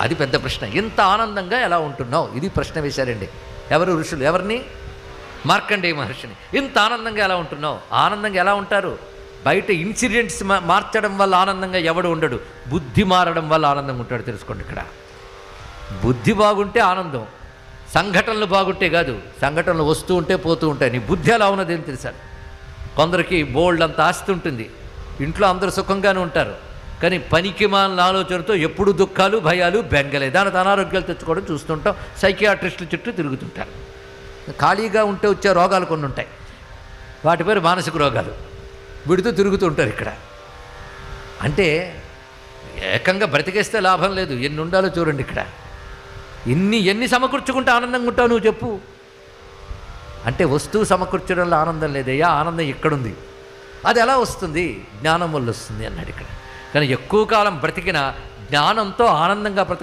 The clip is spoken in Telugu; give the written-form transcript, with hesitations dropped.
అది పెద్ద ప్రశ్న. ఇంత ఆనందంగా ఎలా ఉంటున్నావు? ఇది ప్రశ్న వేశారండి. ఎవరు ఋషులు? ఎవరిని? మార్కండేయ మహర్షిని. ఇంత ఆనందంగా ఎలా ఉంటున్నావు? ఆనందంగా ఎలా ఉంటారు? బయట ఇన్సిడెంట్స్ మార్చడం వల్ల ఆనందంగా ఎవడు ఉండడు, బుద్ధి మారడం వల్ల ఆనందంగా ఉంటాడు. తెలుసుకోండి. ఇక్కడ బుద్ధి బాగుంటే ఆనందం, సంఘటనలు బాగుంటే కాదు. సంఘటనలు వస్తూ ఉంటే పోతూ ఉంటాయి. నీ బుద్ధి ఎలా ఉన్నది అని తెలుసా? కొందరికి బోల్డ్ అంత ఆస్తి ఉంటుంది, ఇంట్లో అందరూ సుఖంగానే ఉంటారు, కానీ పనికి మాలిన ఆలోచనతో ఎప్పుడు దుఃఖాలు, భయాలు, బెంగలే. దాని అనారోగ్యాలు తెచ్చుకోవడం చూస్తుంటాం. సైకియాట్రిస్టుల చుట్టూ తిరుగుతుంటారు. ఖాళీగా ఉంటే వచ్చే రోగాలు కొన్ని ఉంటాయి, వాటి పేరు మానసిక రోగాలు. విడుతూ తిరుగుతూ ఉంటారు. ఇక్కడ అంటే ఏకంగా బ్రతికేస్తే లాభం లేదు. ఎన్ని ఉండాలో చూడండి. ఇక్కడ ఎన్ని సమకూర్చుకుంటే ఆనందంగా ఉంటావు నువ్వు చెప్పు. అంటే వస్తువు సమకూర్చడంలో ఆనందం లేదయ్యా, ఆనందం ఇక్కడుంది. అది ఎలా వస్తుంది? జ్ఞానం వల్ల వస్తుంది అన్నాడు ఇక్కడ. కానీ ఎక్కువ కాలం బ్రతికిన జ్ఞానంతో ఆనందంగా